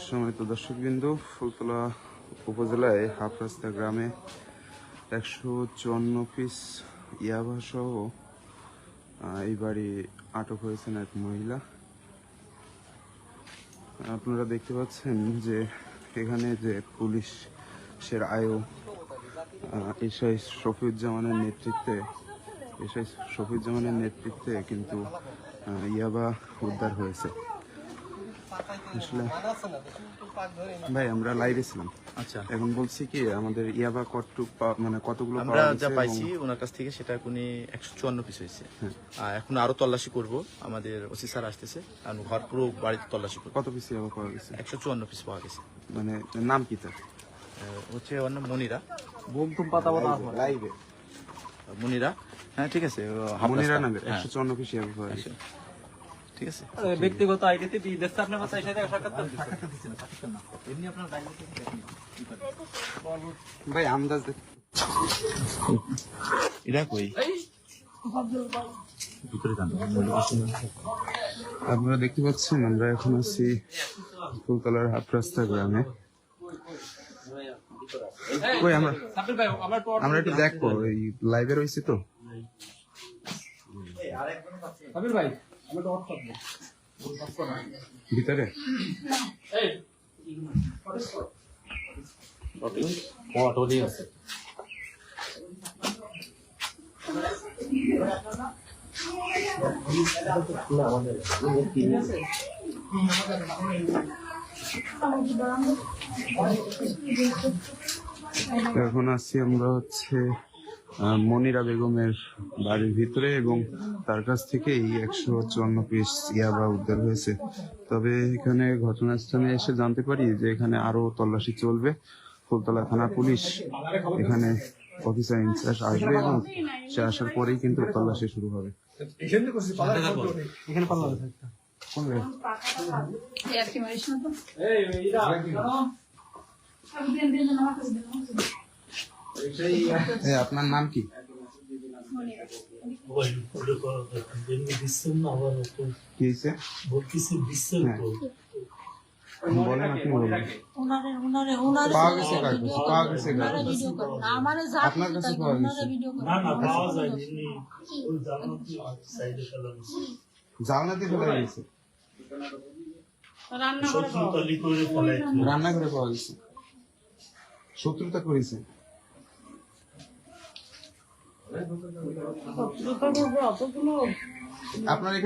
সম্মানিত দর্শকবৃন্দ, ফুলতলা উপজেলায় হাফরাস্তা গ্রামে 154 পিস ইয়াবা সহ এই বাড়ি আটক হয়েছেন এক মহিলা। আপনারা দেখতে পাচ্ছেন যে এখানে যে পুলিশের আয়ু এসআই শফিউজ্জামানের নেতৃত্বে কিন্তু ইয়াবা উদ্ধার হয়েছে। আসলে ভাই আমরা লাইভে ছিলাম। আচ্ছা, এখন বলছি কি আমাদের ইয়াবা কতগুলো আমরা যা পাইছি ওনার কাছ থেকে সেটা কোনি 154 পিস হয়েছে। এখন আরো তল্লাশি করব, আমাদের ওসি স্যার আসতেছে, আর ঘর পুরো বাড়িতে তল্লাশি করব। কত পিস ইয়াবা পাওয়া গেছে? 154 পিস পাওয়া গেছে। মানে নাম কি তার? হচ্ছে ওর নাম মনিরা। লাইভে মনিরা, হ্যাঁ ঠিক আছে। মনিরা নামে 154 পিস ইয়াবা পাওয়া গেছে। ঠিক আছে, ব্যক্তিগত আইডিতে দিয়ে দিচ্ছে আপনার মাথায় সাথে সাক্ষাৎকার দিচ্ছেন না এমনি আপনার দায়িত্ব ভাই আন্দাজ এটা কই আপনারা দেখতে পাচ্ছেন আমরা এখন আছি ফুলতলার হাফরাস্তা গ্রামে। কই আমরা একটু দেখবো, এই লাইভে রয়েছে তো। ভিতরে এখন আছি আমরা হচ্ছে মনিরা বেগমের বাড়ির ভিতরে, এবং তার কাছ থেকে এই 154 পিস ইয়াবা উদ্ধার হয়েছে। তবে এখানে ঘটনাস্থানে এসে জানতে পারি যে এখানে আরো তল্লাশি চলবে। ফুলতলা থানা পুলিশ এখানে অফিসার ইনচার্জ আসবে এবং সে আসার পরেই কিন্তু তল্লাশি শুরু হবে। আপনার নাম কি? বলেন, আপনি বলেন। আপনার কাছে পাওয়া গেছে? জালনাতে ফেলা গেছে, রান্নাঘরে পাওয়া গেছে। শত্রুতা করেছে আপনার এখানে।